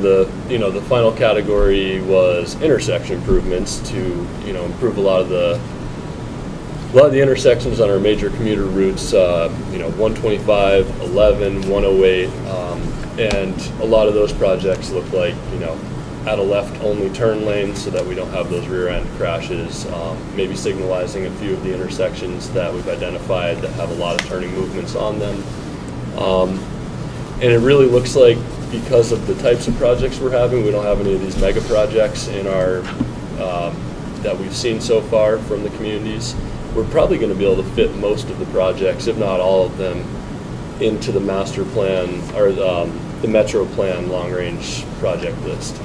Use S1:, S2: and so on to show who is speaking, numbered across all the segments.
S1: The final category was intersection improvements to improve a lot of the intersections on our major commuter routes, 125, 11, 108, and a lot of those projects look like, at a left-only turn lane so that we don't have those rear-end crashes, maybe signalizing a few of the intersections that we've identified that have a lot of turning movements on them. And it really looks like, because of the types of projects we're having, we don't have any of these mega projects in our that we've seen so far from the communities. We're probably going to be able to fit most of the projects, if not all of them, into the master plan or the Metro Plan long-range project list,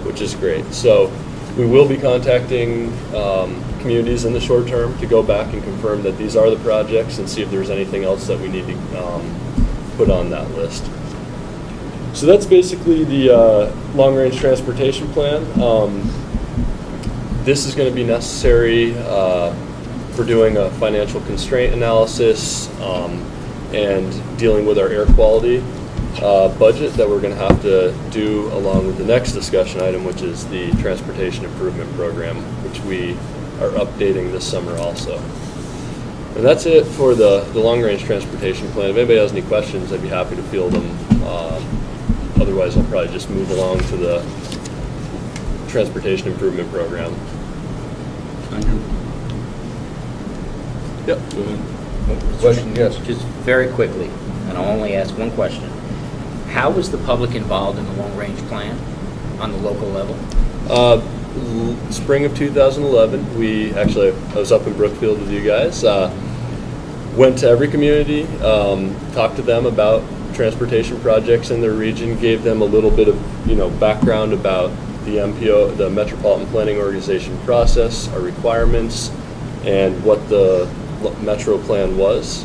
S1: which is great. So we will be contacting communities in the short term to go back and confirm that these are the projects and see if there's anything else that we need to put on that list. So that's basically the long-range transportation plan. This is going to be necessary for doing a financial constraint analysis and dealing with our air quality budget that we're going to have to do along with the next discussion item, which is the transportation improvement program, which we are updating this summer also. And that's it for the long-range transportation plan. If anybody has any questions, I'd be happy to field them. Otherwise, I'll probably just move along to the transportation improvement program. Yep.
S2: Question, yes.
S3: Just very quickly, and I'll only ask one question. How was the public involved in the long-range plan on the local level?
S1: Spring of 2011, I was up in Brookfield with you guys. Went to every community, talked to them about transportation projects in their region, gave them a little bit of background about the MPO, the Metropolitan Planning Organization process, our requirements, and what the Metro Plan was,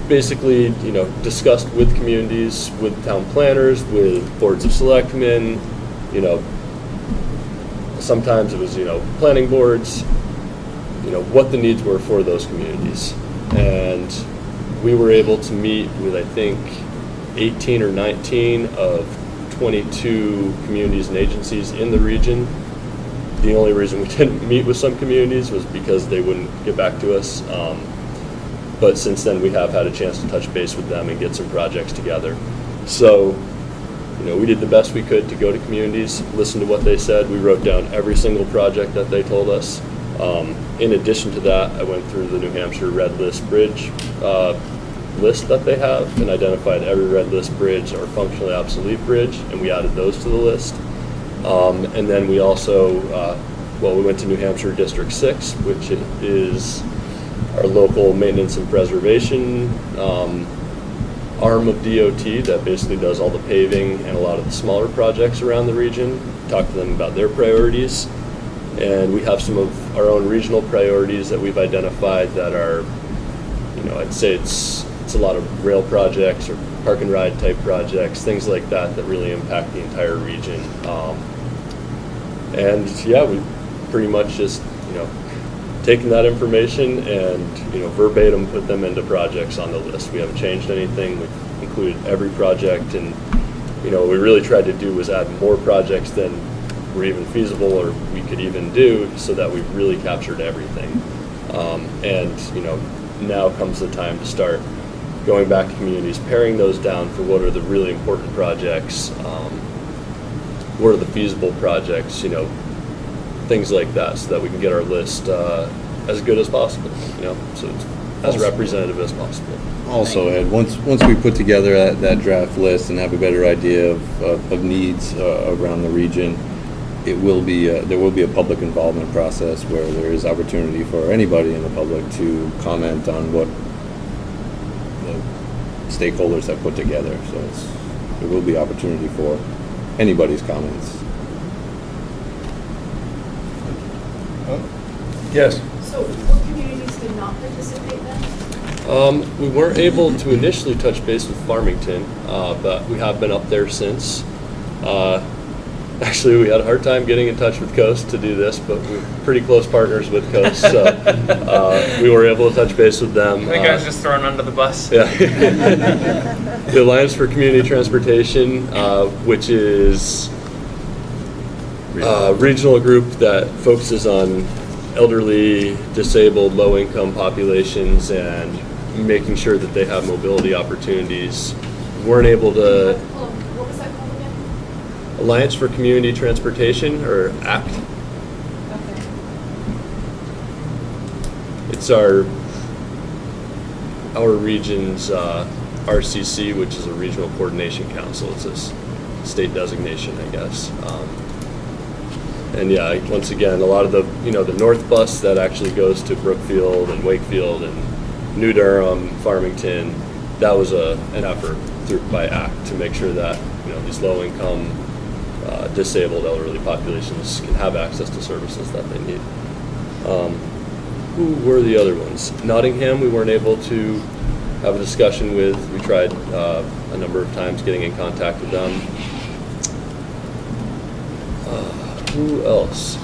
S1: basically discussed with communities, with town planners, with boards of selectmen. Sometimes it was planning boards. What the needs were for those communities. And we were able to meet with, I think, 18 or 19 of 22 communities and agencies in the region. The only reason we didn't meet with some communities was because they wouldn't get back to us. But since then, we have had a chance to touch base with them and get some projects together. So, we did the best we could to go to communities, listen to what they said. We wrote down every single project that they told us. In addition to that, I went through the New Hampshire Red List Bridge list that they have and identified every Red List bridge or functionally obsolete bridge, and we added those to the list. And then we also, we went to New Hampshire District 6, which is our local maintenance and preservation arm of DOT that basically does all the paving and a lot of the smaller projects around the region. Talk to them about their priorities. And we have some of our own regional priorities that we've identified that are, I'd say it's a lot of rail projects or park and ride type projects, things like that really impact the entire region. We pretty much just, taken that information and, verbatim put them into projects on the list. We haven't changed anything. We've included every project, and, what we really tried to do was add more projects than were even feasible or we could even do, so that we've really captured everything. Now comes the time to start going back to communities, paring those down for what are the really important projects, what are the feasible projects, things like that, so that we can get our list as good as possible, so it's as representative as possible.
S2: Also, Ed, once we put together that draft list and have a better idea of needs around the region, there will be a public involvement process where there is opportunity for anybody in the public to comment on what the stakeholders have put together. So there will be opportunity for anybody's comments. Yes.
S4: So what communities did not participate then?
S1: We weren't able to initially touch base with Farmington, but we have been up there since. Actually, we had a hard time getting in touch with Coast to do this, but we're pretty close partners with Coast, so we were able to touch base with them.
S5: I think I was just thrown under the bus.
S1: Yeah. The Alliance for Community Transportation, which is a regional group that focuses on elderly, disabled, low-income populations and making sure that they have mobility opportunities. Weren't able to.
S4: What was that called again?
S1: Alliance for Community Transportation, or ACT.
S4: Okay.
S1: It's our region's RCC, which is a Regional Coordination Council. It's a state designation, I guess. And yeah, once again, a lot of the North Bus that actually goes to Brookfield and Wakefield and New Durham, Farmington, that was an effort by ACT to make sure that these low-income, disabled, elderly populations can have access to services that they need. Who were the other ones? Nottingham, we weren't able to have a discussion with. We tried a number of times getting in contact with them. Who else?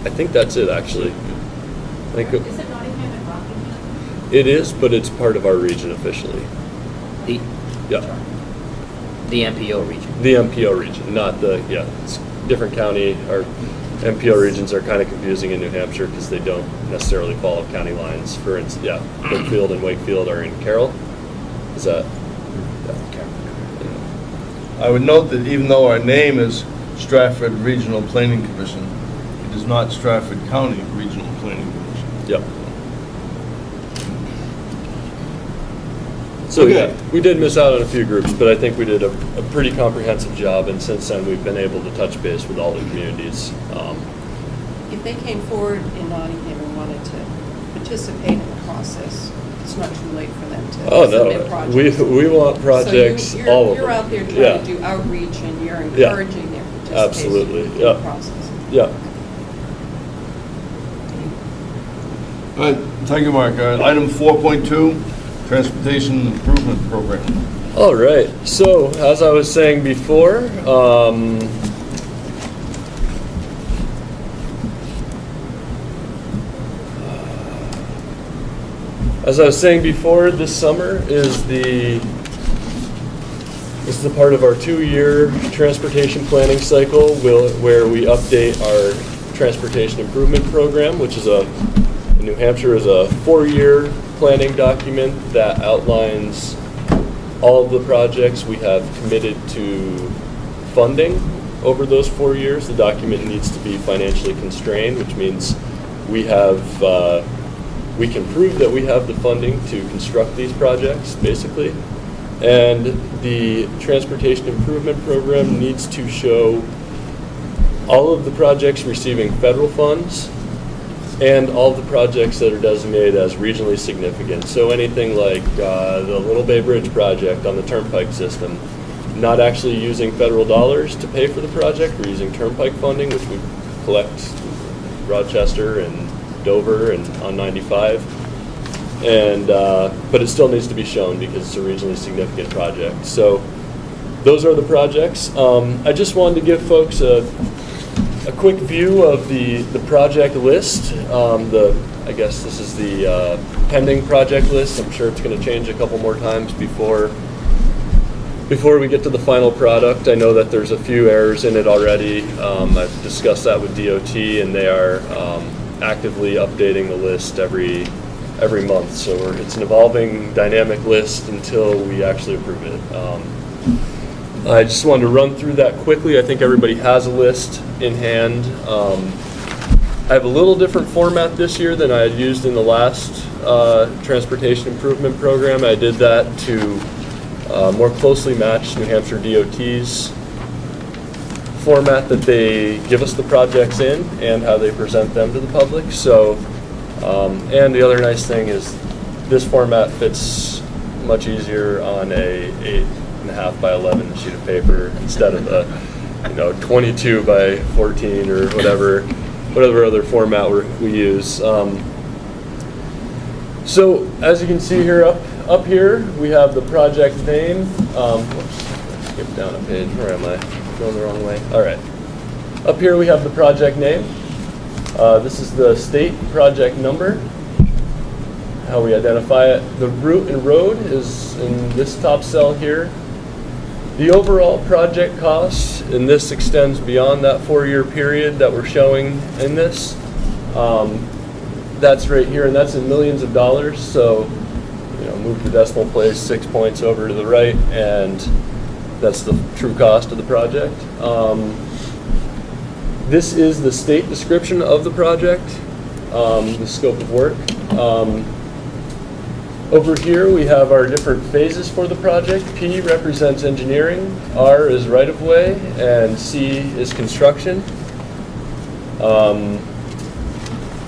S1: I think that's it, actually.
S4: Is it Nottingham and Rockingham?
S1: It is, but it's part of our region officially.
S3: The MPO region.
S1: The MPO region, not it's different county. Our MPO regions are kind of confusing in New Hampshire because they don't necessarily follow county lines. For instance, Brookfield and Wakefield are in Carroll. Is that?
S6: I would note that even though our name is Strafford Regional Planning Commission, it is not Strafford County Regional Planning Commission.
S1: Yep. So
S6: Okay.
S1: yeah, we did miss out on a few groups, but I think we did a pretty comprehensive job, and since then we've been able to touch base with all the communities.
S7: If they came forward in Nottingham and wanted to participate in the process, it's not too late for them to submit projects.
S1: We want projects,
S7: So
S1: all of them.
S7: you're out there trying
S1: Yeah.
S7: to do outreach and you're
S1: Yeah.
S7: encouraging their participation
S1: Absolutely,
S7: in the
S1: yeah.
S7: process.
S1: Yeah.
S6: All right, thank you, Mark. Item 4.2, Transportation Improvement Program.
S1: All right. So as I was saying before, this summer is the part of our 2-year transportation planning cycle where we update our transportation improvement program, which is in New Hampshire is a 4-year planning document that outlines all of the projects we have committed to funding over those 4 years. The document needs to be financially constrained, which means we can prove that we have the funding to construct these projects, basically. And the transportation improvement program needs to show all of the projects receiving federal funds and all of the projects that are designated as regionally significant. So anything like the Little Bay Bridge project on the Turnpike system, not actually using federal dollars to pay for the project, we're using Turnpike funding, which we collect Rochester and Dover and on 95. And but it still needs to be shown because it's a regionally significant project. So those are the projects. I just wanted to give folks a quick view of the project list. I guess this is the pending project list. I'm sure it's going to change a couple more times before we get to the final product. I know that there's a few errors in it already. I've discussed that with DOT, and they are actively updating the list every month. So it's an evolving, dynamic list until we actually approve it. I just wanted to run through that quickly. I think everybody has a list in hand. I have a little different format this year than I had used in the last transportation improvement program. I did that to more closely match New Hampshire DOT's format that they give us the projects in and how they present them to the public. So, and the other nice thing is this format fits much easier on a 8.5 by 11 sheet of paper instead of a 22 by 14 or whatever other format we use. So as you can see here up here we have the project name. skip down a page. Where am I? Going the wrong way. All right. Up here we have the project name. This is the state project number, how we identify it. The route and road is in this top cell here. The overall project cost, and this extends beyond that 4-year period that we're showing in this. That's right here, and that's in millions of dollars. So, move the decimal place 6 points over to the right, and that's the true cost of the project. This is the state description of the project, the scope of work. Over here we have our different phases for the project. P represents engineering, R is right-of-way, and C is construction.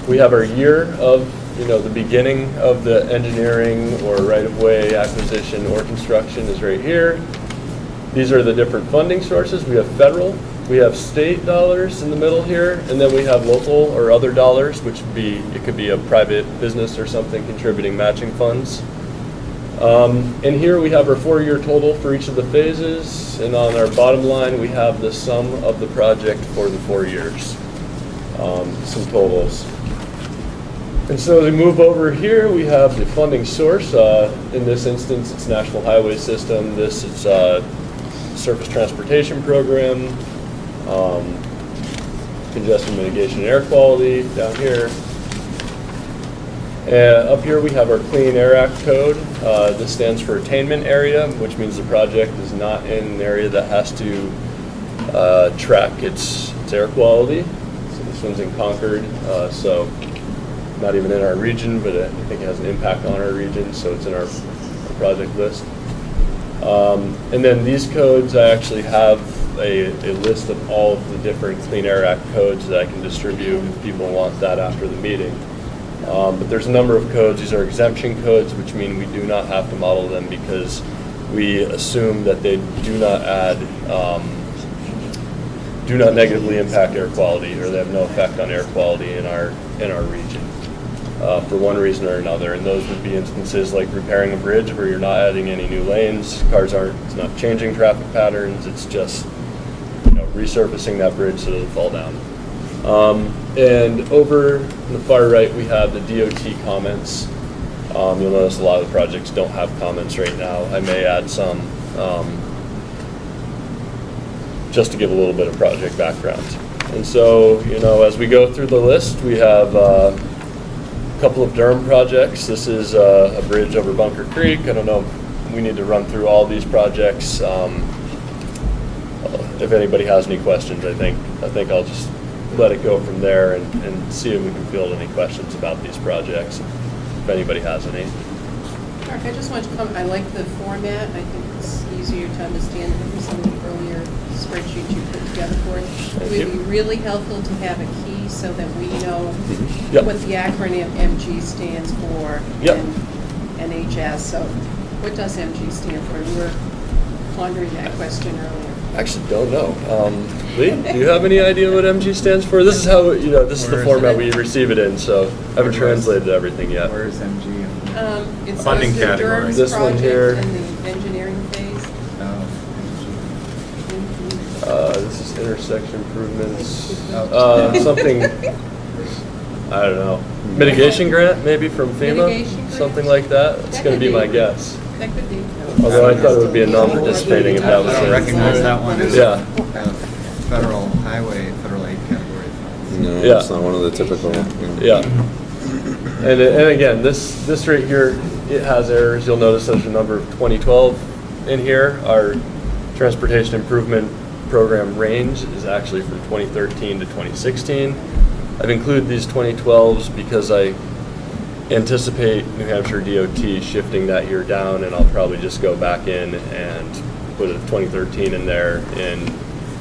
S1: We have our year of, the beginning of the engineering or right-of-way acquisition or construction is right here. These are the different funding sources. We have federal, we have state dollars in the middle here, and then we have local or other dollars, which it could be a private business or something contributing matching funds. And here we have our 4-year total for each of the phases, and on our bottom line we have the sum of the project for the 4 years, some totals. And so as we move over here, we have the funding source. In this instance, it's National Highway System. This is Surface Transportation Program, Congestion Mitigation and Air Quality down here. Up here we have our Clean Air Act code. This stands for attainment area, which means the project is not in an area that has to track its air quality. So this one's in Concord, so not even in our region, but I think it has an impact on our region, so it's in our project list. And then these codes, I actually have a list of all of the different Clean Air Act codes that I can distribute if people want that after the meeting. But there's a number of codes. These are exemption codes, which mean we do not have to model them because we assume that they do not negatively impact air quality, or they have no effect on air quality in our region for one reason or another. And those would be instances like repairing a bridge where you're not adding any new lanes, it's not changing traffic patterns, it's just resurfacing that bridge so it doesn't fall down. And over on the far right we have the DOT comments. You'll notice a lot of the projects don't have comments right now. I may add some just to give a little bit of project background. And so, as we go through the list, we have a couple of Durham projects. This is a bridge over Bunker Creek. I don't know if we need to run through all these projects. If anybody has any questions, I think I'll just let it go from there and see if we can field any questions about these projects, if anybody has any.
S7: Mark, I just want to comment, I like the format. I think it's easier to understand than some of the earlier spreadsheets you put together for it. It would be really helpful to have a key so that we know what the acronym MG stands for and NHS. So what does MG stand for? We were pondering that question earlier.
S1: Actually don't know. Lee, do you have any idea what MG stands for? This is how, this is the format we receive it in, so I haven't translated everything yet.
S8: Where is MG?
S7: It's
S8: Funding category.
S7: Durham's
S1: This one here.
S7: project in the engineering phase.
S1: This is intersection improvements. Something, I don't know. Mitigation grant, maybe from FEMA?
S7: Mitigation grant?
S1: Something like that. That's going to be my guess.
S7: That could be.
S1: Although I thought it would be a non-participating if that was
S8: I don't
S1: it.
S8: recognize that one as
S1: Yeah.
S8: federal highway, federal aid category funds.
S2: No,
S1: Yeah.
S2: it's not one of the typical.
S1: Yeah. And again, this right here, it has errors. You'll notice there's a number of 2012 in here. Our transportation improvement program range is actually from 2013 to 2016. I've included these 2012s because I anticipate New Hampshire DOT shifting that year down, and I'll probably just go back in and put a 2013 in there in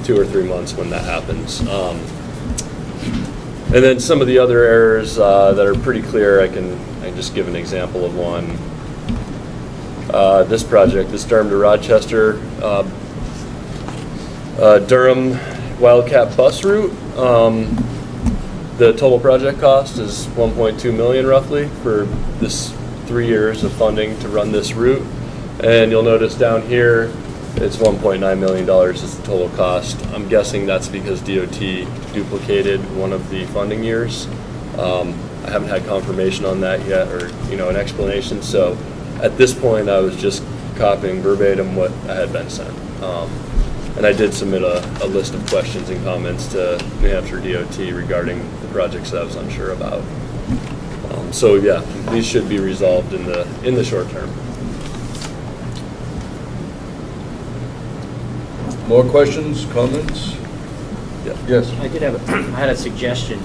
S1: 2 or 3 months when that happens. And then some of the other errors that are pretty clear, I can just give an example of one. This project, this Durham to Rochester, Durham Wildcat bus route. The total project cost is $1.2 million roughly for this 3 years of funding to run this route. And you'll notice down here, It's $1.9 million is the total cost. I'm guessing that's because DOT duplicated one of the funding years. I haven't had confirmation on that yet, or, an explanation. So at this point, I was just copying verbatim what I had been sent. And I did submit a list of questions and comments to New Hampshire DOT regarding the projects that I was unsure about. So yeah, these should be resolved in the short term.
S6: More questions, comments?
S1: Yeah.
S6: Yes.
S3: I did have, I had a suggestion.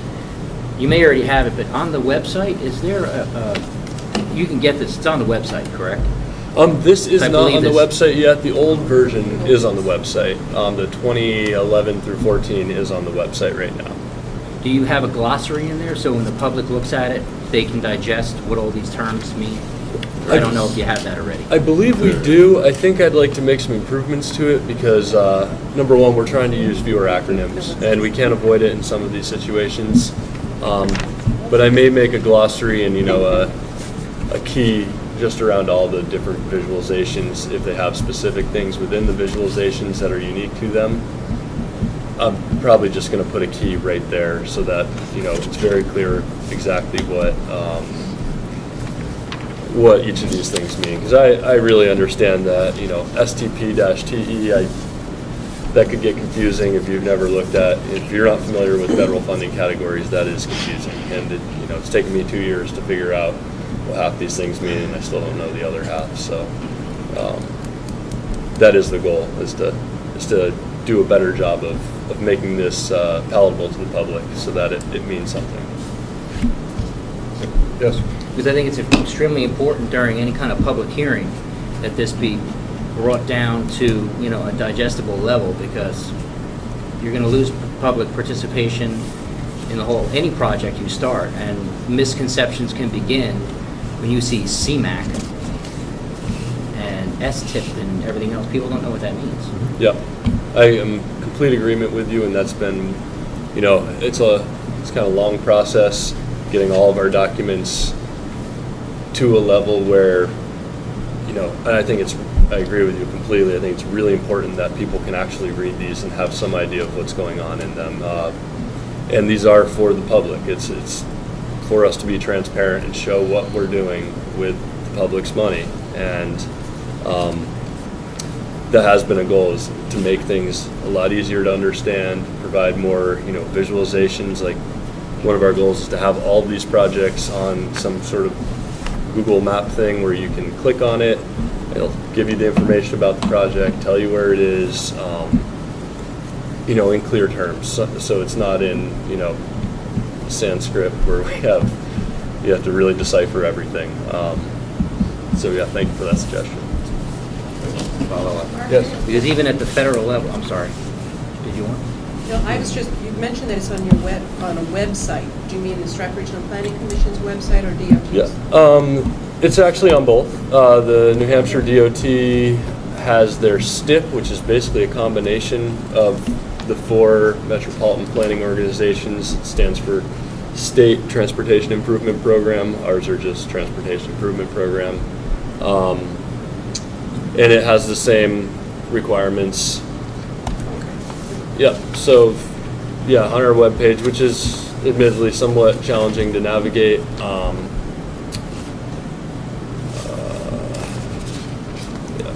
S3: You may already have it, but on the website, is there you can get this, it's on the website, correct?
S1: This is
S3: I
S1: not
S3: believe
S1: on the
S3: it's-
S1: website yet. The old version is on the website. The 2011 through 14 is on the website right now.
S3: Do you have a glossary in there, so when the public looks at it, they can digest what all these terms mean? Or I don't know if you have that already.
S1: I believe we do. I think I'd like to make some improvements to it because, number one, we're trying to use fewer acronyms, and we can't avoid it in some of these situations. But I may make a glossary and, a key just around all the different visualizations if they have specific things within the visualizations that are unique to them. I'm probably just going to put a key right there so that, it's very clear exactly what each of these things mean. Because I really understand that, STP-TE, that could get confusing if you've never looked at, if you're not familiar with federal funding categories, that is confusing. And it's taken me 2 years to figure out what half these things mean, and I still don't know the other half. So that is the goal, is to do a better job of making this palatable to the public so that it means something.
S6: Yes.
S3: Because I think it's extremely important during any kind of public hearing that this be brought down to, a digestible level, because you're going to lose public participation in any project you start, and misconceptions can begin when you see CMAQ and STIP and everything else. People don't know what that means.
S1: Yeah, I am in complete agreement with you, and that's been, it's kind of a long process getting all of our documents to a level where, and I agree with you completely. I think it's really important that people can actually read these and have some idea of what's going on in them. And these are for the public. It's for us to be transparent and show what we're doing with the public's money. And that has been a goal, is to make things a lot easier to understand, provide more, visualizations. Like, one of our goals is to have all of these projects on some sort of Google map thing where you can click on it. It'll give you the information about the project, tell you where it is, in clear terms. So it's not in, Sanskrit where you have to really decipher everything. So yeah, thank you for that suggestion.
S3: Follow up.
S6: Yes.
S3: Because even at the federal level, I'm sorry, did you want?
S7: No, you mentioned that it's on on a website. Do you mean the Strafford Regional Planning Commission's website or DOT's?
S1: Yeah. It's actually on both. The New Hampshire DOT has their STIP, which is basically a combination of the 4 metropolitan planning organizations. It stands for State Transportation Improvement Program. Ours are just Transportation Improvement Program. And it has the same requirements. Yeah, so, yeah, on our webpage, which is admittedly somewhat challenging to navigate.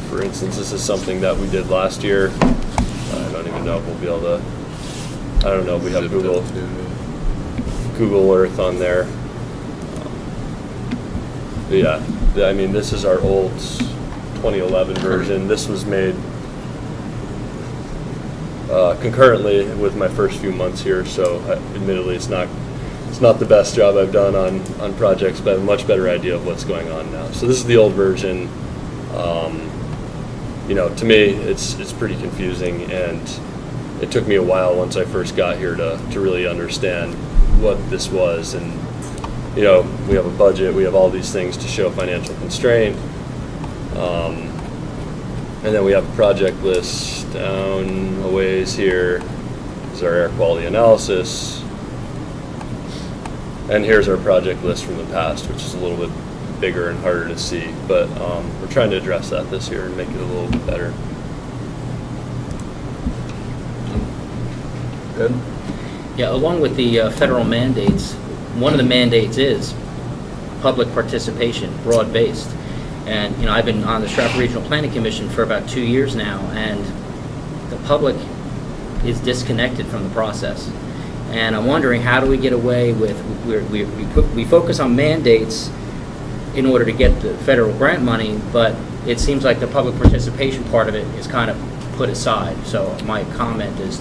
S1: For instance, this is something that we did last year. I don't even know if we'll be able to, I don't know if we have Google Earth on there. Yeah, I mean, this is our old 2011 version. This was made concurrently with my first few months here, so admittedly it's not the best job I've done on projects, but I have a much better idea of what's going on now. So this is the old version. To me, it's pretty confusing, and it took me a while once I first got here to really understand what this was. And we have a budget, we have all these things to show financial constraint, and then we have a project list down a ways here. This is our air quality analysis, and here's our project list from the past, which is a little bit bigger and harder to see, but we're trying to address that this year and make it a little bit better.
S6: Ed?
S3: Yeah, along with the federal mandates, one of the mandates is public participation, broad-based. And, I've been on the Strafford Regional Planning Commission for about 2 years now, and the public is disconnected from the process. And I'm wondering, how do we get away with, we focus on mandates in order to get the federal grant money, but it seems like the public participation part of it is kind of put aside. So my comment is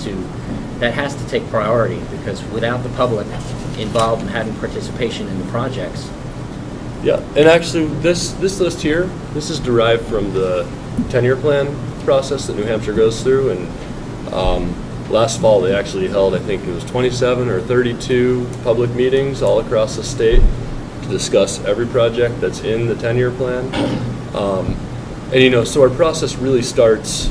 S3: that has to take priority, because without the public involved in having participation in the projects.
S1: Yeah, and actually, this list here, this is derived from the 10-year plan process that New Hampshire goes through, and last fall they actually held, I think it was 27 or 32 public meetings all across the state to discuss every project that's in the 10-year plan. And so our process really starts,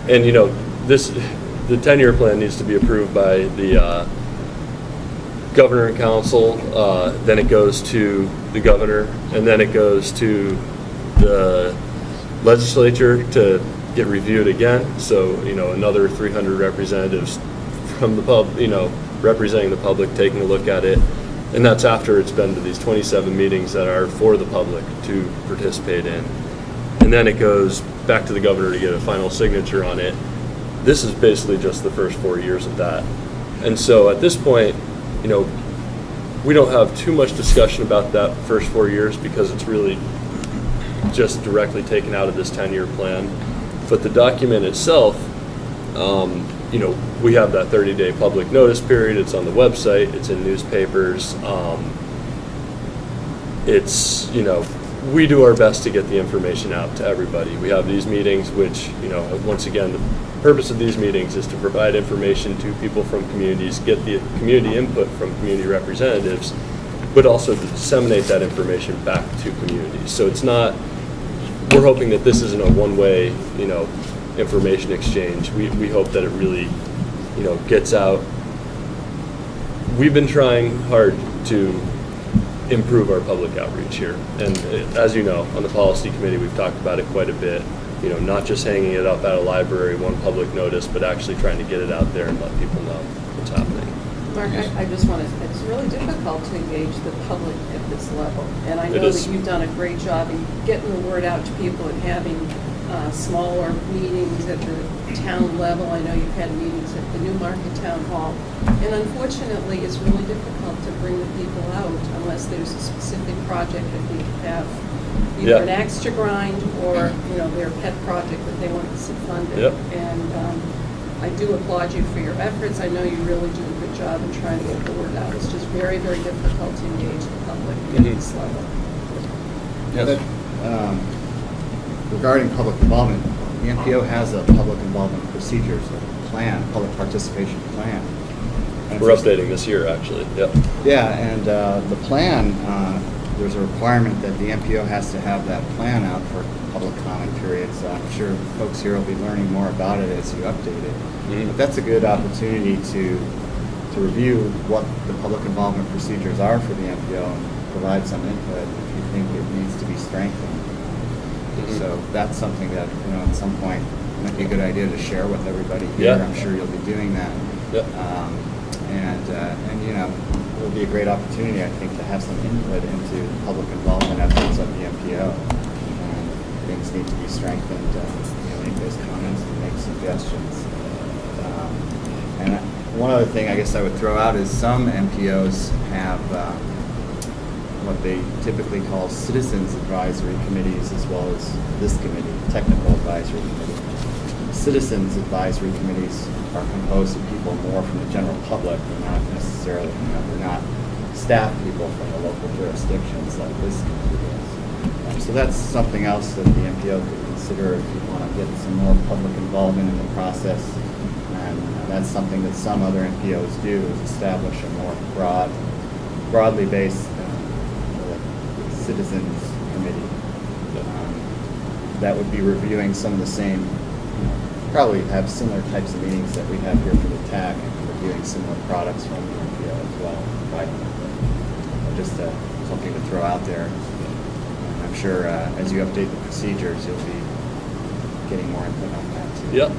S1: and the 10-year plan needs to be approved by the governor and council, then it goes to the governor, and then it goes to the legislature to get reviewed again. So, another 300 representatives from the representing the public, taking a look at it. And that's after it's been to these 27 meetings that are for the public to participate in. And then it goes back to the governor to get a final signature on it. This is basically just the first 4 years of that. And so at this point, we don't have too much discussion about that first 4 years, because it's really just directly taken out of this 10-year plan. But the document itself, we have that 30-day public notice period. It's on the website. It's in newspapers. We do our best to get the information out to everybody. We have these meetings, which, once again, the purpose of these meetings is to provide information to people from communities, get the community input from community representatives, but also to disseminate that information back to communities. So it's not, we're hoping that this isn't a one-way, information exchange. We hope that it really, gets out. We've been trying hard to improve our public outreach here. And as you know, on the policy committee, we've talked about it quite a bit. Not just hanging it up at a library, one public notice, but actually trying to get it out there and let people know what's happening.
S7: Mark, I just want to, it's really difficult to engage the public at this level. And I know that you've done a great job in getting the word out to people and having smaller meetings at the town level. I know you've had meetings at the Newmarket Town Hall. And unfortunately, it's really difficult to bring the people out unless there's a specific project that they have either an axe to grind or, their pet project that they want to see funded.
S1: Yep.
S7: And I do applaud you for your efforts. I know you really do a good job in trying to get the word out. It's just very, very difficult to engage the public at this level.
S6: Yes.
S8: Regarding public involvement, the NPO has a public involvement procedures, a plan, public participation plan. And
S1: We're updating this year, actually. Yep.
S8: Yeah, and the plan, there's a requirement that the NPO has to have that plan out for public comment periods. I'm sure folks here will be learning more about it as you update it.
S1: Mm-hmm.
S8: But that's a good opportunity to review what the public involvement procedures are for the NPO and provide some input if you think it needs to be strengthened.
S1: Mm-hmm.
S8: So that's something that, at some point might be a good idea to share with everybody here.
S1: Yeah.
S8: I'm sure you'll be doing that.
S1: Yep.
S8: It'll be a great opportunity, I think, to have some input into public involvement efforts of the NPO. Things need to be strengthened, make those comments and make suggestions. And one other thing I guess I would throw out is some NPOs have what they typically call citizens advisory committees, as well as this committee, technical advisory committee. Citizens advisory committees are composed of people more from the general public. They're not necessarily, they're not staff people from the local jurisdictions like this committee is. So that's something else that the NPO could consider if you want to get some more public involvement in the process. And that's something that some other NPOs do, is establish a more broadly based citizens committee that would be reviewing some of the same, probably have similar types of meetings that we have here for the TAC, and reviewing similar products from the NPO as well. Just something to throw out there. And I'm sure as you update the procedures, you'll be getting more input on that too.
S1: Yep.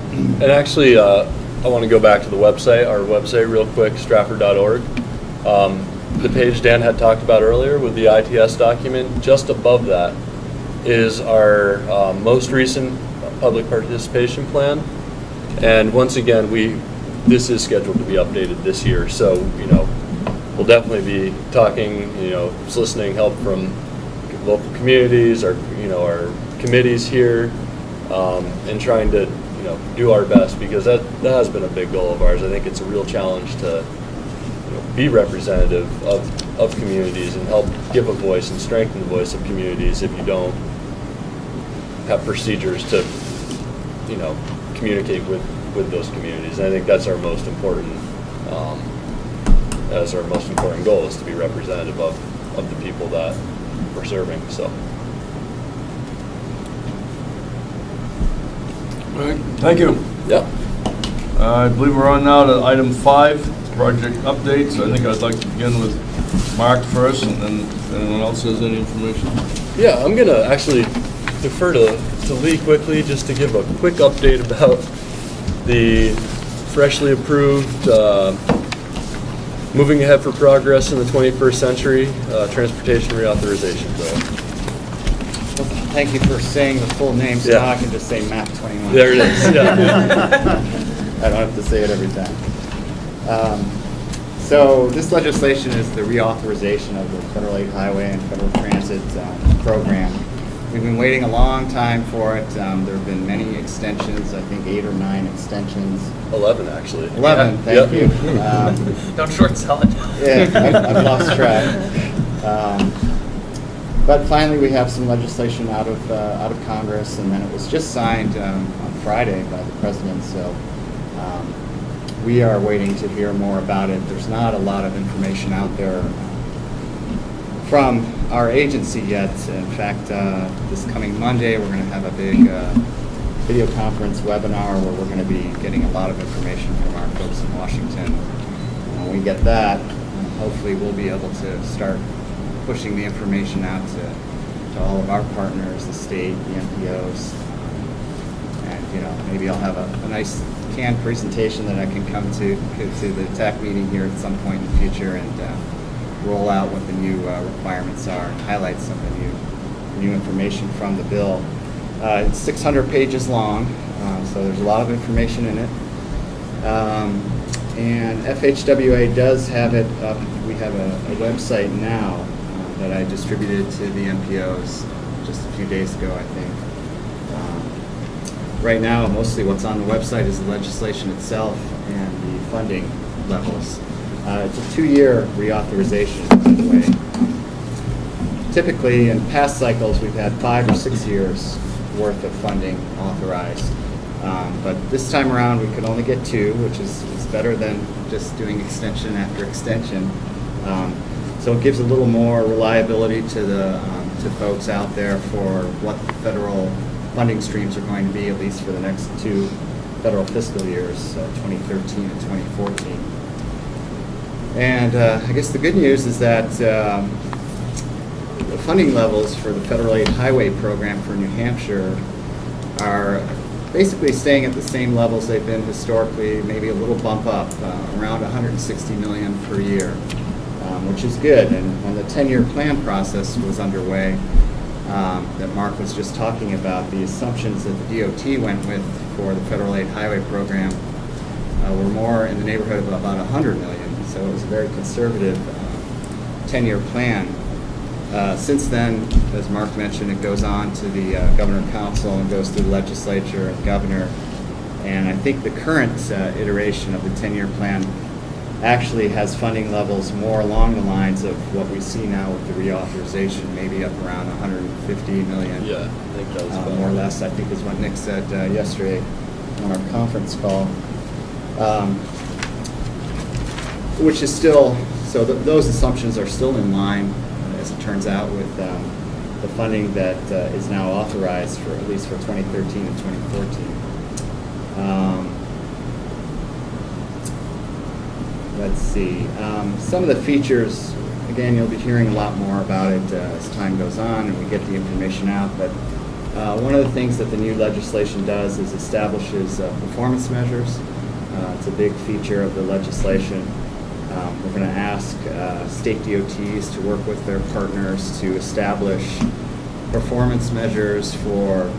S1: And actually, I want to go back to the website, our website real quick, strafford.org. The page Dan had talked about earlier with the ITS document, just above that is our most recent public participation plan. And once again, this is scheduled to be updated this year. So, we'll definitely be talking, soliciting help from local communities, our committees here, and trying to, do our best, because that has been a big goal of ours. I think it's a real challenge to be representative of communities and help give a voice and strengthen the voice of communities if you don't have procedures to, communicate with those communities. And I think that's our most important, goal, is to be representative of the people that we're serving. So.
S6: All right, thank you.
S1: Yeah.
S6: I believe we're on now to item 5, project updates. I think I'd like to begin with Mark first, and then if anyone else has any information.
S1: Yeah, I'm gonna actually defer to Lee quickly just to give a quick update about the freshly approved Moving Ahead for Progress in the 21st Century Transportation Reauthorization Bill.
S8: Thank you for saying the full name, so now I can just say MAP 21.
S1: There it is, yeah.
S8: I don't have to say it every time. So this legislation is the reauthorization of the Federal Aid Highway and Federal Transit program. We've been waiting a long time for it. There have been many extensions, I think 8 or 9 extensions.
S1: 11, actually.
S8: 11,
S1: Yeah.
S8: thank you.
S5: Don't short sell it.
S8: Yeah, I've lost track. But finally, we have some legislation out of Congress, and then it was just signed on Friday by the president. So we are waiting to hear more about it. There's not a lot of information out there from our agency yet. In fact, this coming Monday, we're going to have a big video conference webinar where we're going to be getting a lot of information from our folks in Washington. When we get that, hopefully we'll be able to start pushing the information out to all of our partners, the state, the MPOs, and maybe I'll have a nice canned presentation that I can come to the TAC meeting here at some point in the future and roll out what the new requirements are and highlight some of the new information from the bill. It's 600 pages long, so there's a lot of information in it. And FHWA does have it up. We have a website now that I distributed to the MPOs just a few days ago, I think. Right now, mostly what's on the website is the legislation itself and the funding levels. It's a 2-year reauthorization, by the way. Typically, in past cycles, we've had 5 or 6 years worth of funding authorized. But this time around, we could only get 2, which is better than just doing extension after extension. So it gives a little more reliability to folks out there for what the federal funding streams are going to be, at least for the next 2 federal fiscal years, 2013 and 2014. And I guess the good news is that the funding levels for the Federal Aid Highway program for New Hampshire are basically staying at the same levels they've been historically, maybe a little bump up, around $160 million per year. Which is good. And when the 10-year plan process was underway, that Mark was just talking about, the assumptions that the DOT went with for the Federal Aid Highway program were more in the neighborhood of about $100 million. So it was a very conservative 10-year plan. Since then, as Mark mentioned, it goes on to the Governor Council and goes through the legislature and governor. And I think the current iteration of the 10-year plan actually has funding levels more along the lines of what we see now with the reauthorization, maybe up around $150 million.
S1: Yeah, I think that was
S8: more or less, I think is what Nick said yesterday on our conference call. Which is still, so those assumptions are still in line, as it turns out, with the funding that is now authorized for, at least for 2013 and 2014. Let's see. Some of the features, again, you'll be hearing a lot more about it as time goes on and we get the information out. But one of the things that the new legislation does is establishes performance measures It's a big feature of the legislation. We're going to ask state DOTs to work with their partners to establish performance measures for